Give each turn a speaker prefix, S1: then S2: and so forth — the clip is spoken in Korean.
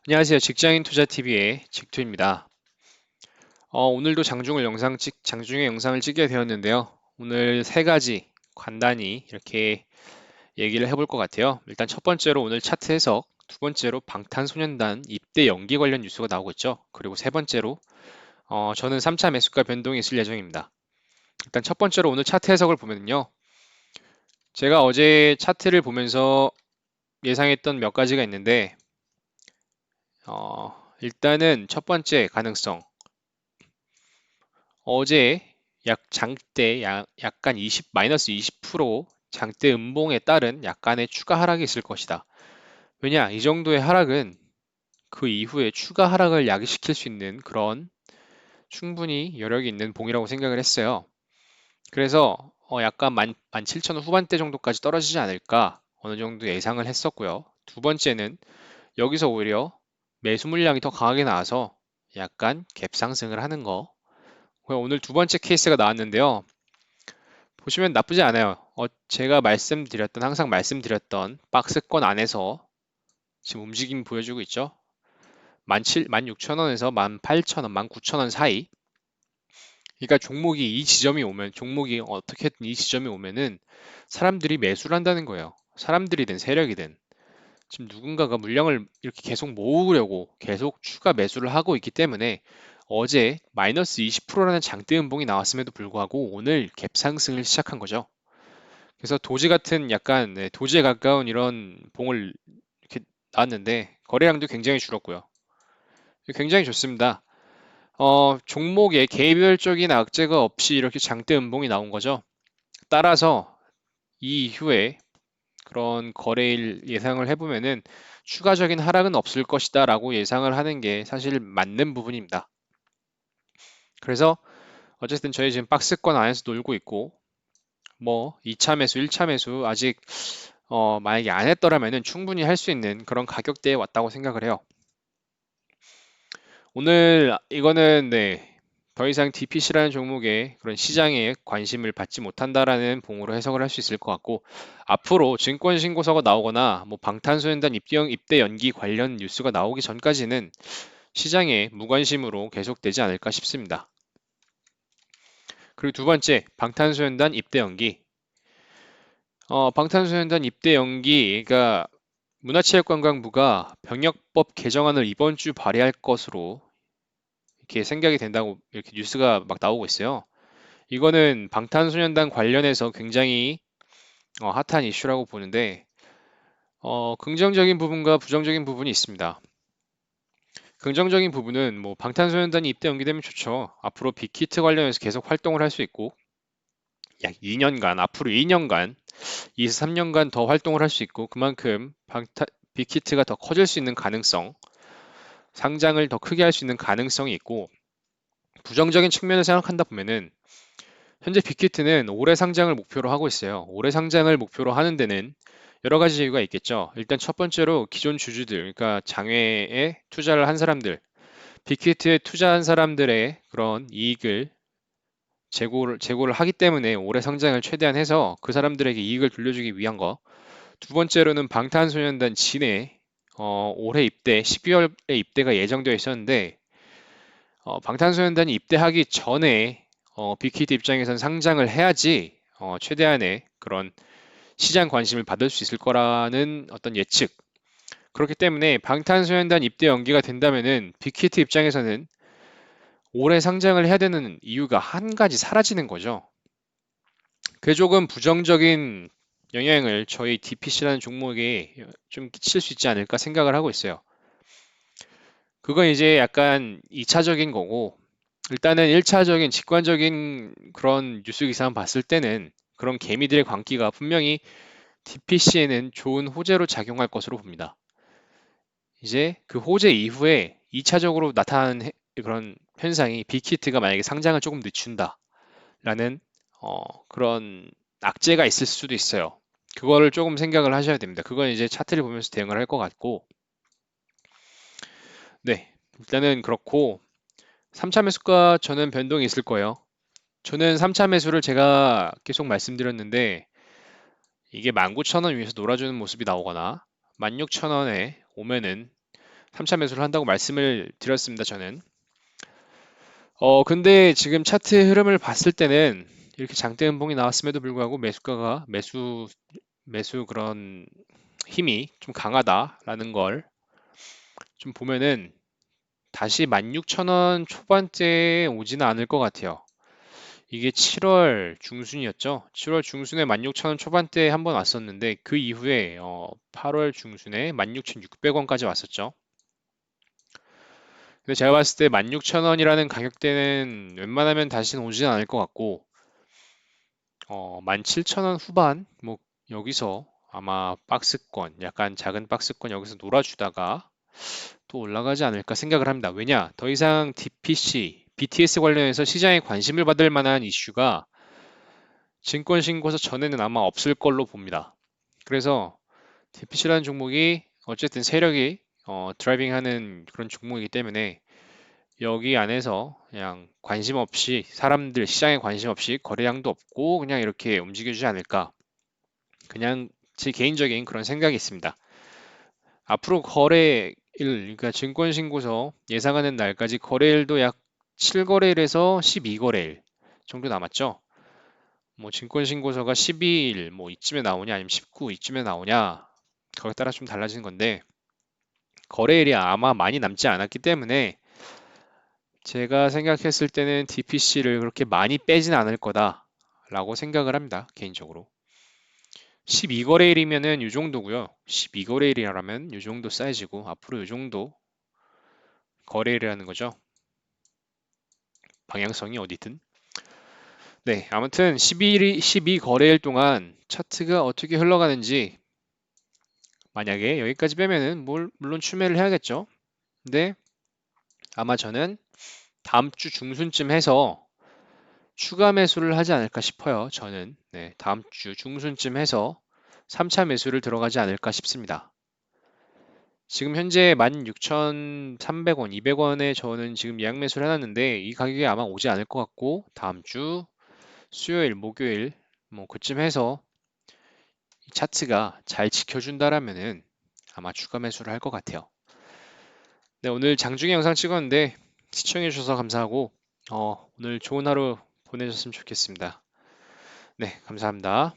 S1: 안녕하세요. 직장인 투자TV의 직투입니다. 오늘도 장중의 영상을 찍게 되었는데요. 오늘 세 가지 간단히 이렇게 얘기를 해볼 것 같아요. 일단 첫 번째로 오늘 차트 해석, 두 번째로 방탄소년단 입대 연기 관련 뉴스가 나오고 있죠. 그리고 세 번째로 저는 3차 매수가 변동이 있을 예정입니다. 일단 첫 번째로 오늘 차트 해석을 보면요. 제가 어제 차트를 보면서 예상했던 몇 가지가 있는데 일단은 첫 번째 가능성, 어제 장대 약간 마이너스 20% 장대 음봉에 따른 약간의 추가 하락이 있을 것이다. 왜냐, 이 정도의 하락은 그 이후에 추가 하락을 야기시킬 수 있는 그런 충분히 여력이 있는 봉이라고 생각을 했어요. 그래서 약간 17,000원 후반대 정도까지 떨어지지 않을까 어느 정도 예상을 했었고요. 두 번째는 여기서 오히려 매수 물량이 더 강하게 나와서 약간 갭 상승을 하는 거. 오늘 두 번째 케이스가 나왔는데요. 보시면 나쁘지 않아요. 제가 항상 말씀드렸던 박스권 안에서 지금 움직임 보여주고 있죠. 16,000원에서 18,000원, 19,000원 사이. 그러니까 종목이 어떻게든 이 지점이 오면은 사람들이 매수를 한다는 거예요. 사람들이든 세력이든. 지금 누군가가 물량을 이렇게 계속 모으려고 계속 추가 매수를 하고 있기 때문에 어제 마이너스 20%라는 장대 음봉이 나왔음에도 불구하고 오늘 갭 상승을 시작한 거죠. 그래서 도지 같은 약간 도지에 가까운 이런 봉을 이렇게 나왔는데 거래량도 굉장히 줄었고요. 굉장히 좋습니다. 종목에 개별적인 악재가 없이 이렇게 장대 음봉이 나온 거죠. 따라서 이 이후에 그런 거래일 예상을 해보면은 추가적인 하락은 없을 것이다 라고 예상을 하는 게 사실 맞는 부분입니다. 그래서 어쨌든 저희 지금 박스권 안에서 놀고 있고 뭐 2차 매수, 1차 매수 아직 만약에 안 했더라면은 충분히 할 수 있는 그런 가격대에 왔다고 생각을 해요. 오늘 이거는 더 이상 DPC라는 종목에 그런 시장에 관심을 받지 못한다라는 봉으로 해석을 할 수 있을 것 같고 앞으로 증권 신고서가 나오거나 뭐 방탄소년단 입대 연기 관련 뉴스가 나오기 전까지는 시장에 무관심으로 계속되지 않을까 싶습니다. 그리고 두 번째, 방탄소년단 입대 연기. 방탄소년단 입대 연기, 그러니까 문화체육관광부가 병역법 개정안을 이번 주 발의할 것으로 이렇게 생각이 된다고 이렇게 뉴스가 막 나오고 있어요. 이거는 방탄소년단 관련해서 굉장히 핫한 이슈라고 보는데 긍정적인 부분과 부정적인 부분이 있습니다. 긍정적인 부분은 뭐 방탄소년단이 입대 연기되면 좋죠. 앞으로 빅히트 관련해서 계속 활동을 할 수 있고 약 2년간 앞으로 2년간 3년간 더 활동을 할 수 있고 그만큼 빅히트가 더 커질 수 있는 가능성, 상장을 더 크게 할 수 있는 가능성이 있고 부정적인 측면을 생각한다 보면은 현재 빅히트는 올해 상장을 목표로 하고 있어요. 올해 상장을 목표로 하는 데는 여러 가지 이유가 있겠죠. 일단 첫 번째로 기존 주주들, 그러니까 장외에 투자를 한 사람들, 빅히트에 투자한 사람들의 그런 이익을 제고를 하기 때문에 올해 상장을 최대한 해서 그 사람들에게 이익을 돌려주기 위한 거. 두 번째로는 방탄소년단 진에 올해 입대, 12월에 입대가 예정되어 있었는데 방탄소년단이 입대하기 전에 빅히트 입장에선 상장을 해야지 최대한의 그런 시장 관심을 받을 수 있을 거라는 어떤 예측. 그렇기 때문에 방탄소년단 입대 연기가 된다면은 빅히트 입장에서는 올해 상장을 해야 되는 이유가 한 가지 사라지는 거죠. 그게 조금 부정적인 영향을 저희 DPC라는 종목에 좀 끼칠 수 있지 않을까 생각을 하고 있어요. 그건 이제 약간 2차적인 거고, 일단은 1차적인 직관적인 그런 뉴스 기사만 봤을 때는 그런 개미들의 광기가 분명히 DPC에는 좋은 호재로 작용할 것으로 봅니다. 이제 그 호재 이후에 2차적으로 나타나는 그런 현상이 빅히트가 만약에 상장을 조금 늦춘다라는 그런 악재가 있을 수도 있어요. 그거를 조금 생각을 하셔야 됩니다. 그건 이제 차트를 보면서 대응을 할 것 같고, 네, 일단은 그렇고 3차 매수가 저는 변동이 있을 거예요. 저는 3차 매수를 제가 계속 말씀드렸는데 이게 19,000원 위에서 놀아주는 모습이 나오거나 16,000원에 오면은 3차 매수를 한다고 말씀을 드렸습니다, 저는. 근데 지금 차트 흐름을 봤을 때는 이렇게 장대 음봉이 나왔음에도 불구하고 매수가가 매수 그런 힘이 좀 강하다라는 걸 좀 보면은 다시 16,000원 초반대에 오지는 않을 것 같아요. 이게 7월 중순이었죠. 7월 중순에 16,000원 초반대에 한번 왔었는데 그 이후에 8월 중순에 16,600원까지 왔었죠. 근데 제가 봤을 때 16,000원이라는 가격대는 웬만하면 다시는 오지는 않을 것 같고 17,000원 후반 뭐 여기서 아마 박스권 약간 작은 박스권 여기서 놀아주다가 또 올라가지 않을까 생각을 합니다. 왜냐? 더 이상 DPC, BTS 관련해서 시장에 관심을 받을 만한 이슈가 증권 신고서 전에는 아마 없을 걸로 봅니다. 그래서 DPC라는 종목이 어쨌든 세력이 드라이빙하는 그런 종목이기 때문에 여기 안에서 그냥 관심 없이 사람들 시장에 관심 없이 거래량도 없고 그냥 이렇게 움직여주지 않을까. 그냥 제 개인적인 그런 생각이 있습니다. 앞으로 거래일, 그러니까 증권신고서 예상하는 날까지 거래일도 약 7거래일에서 12거래일 정도 남았죠. 뭐 증권신고서가 12일 뭐 이쯤에 나오냐 아니면 19 이쯤에 나오냐 거기에 따라 좀 달라지는 건데 거래일이 아마 많이 남지 않았기 때문에 제가 생각했을 때는 DPC를 그렇게 많이 빼진 않을 거다라고 생각을 합니다. 개인적으로. 12거래일이면은 이 정도고요. 12거래일이라면 이 정도 사이즈고 앞으로 이 정도 거래일이라는 거죠. 방향성이 어디든. 네, 아무튼 12거래일 동안 차트가 어떻게 흘러가는지 만약에 여기까지 빼면은 물론 추매를 해야겠죠. 근데 아마 저는 다음 주 중순쯤 해서 추가 매수를 하지 않을까 싶어요. 저는 네, 다음 주 중순쯤 해서 3차 매수를 들어가지 않을까 싶습니다. 지금 현재 16,300원, 200원에 저는 지금 예약 매수를 해놨는데 이 가격이 아마 오지 않을 것 같고 다음 주 수요일, 목요일 뭐 그쯤 해서 이 차트가 잘 지켜준다라면은 아마 추가 매수를 할 것 같아요. 네, 오늘 장중에 영상 찍었는데 시청해주셔서 감사하고 오늘 좋은 하루 보내셨으면 좋겠습니다. 네, 감사합니다.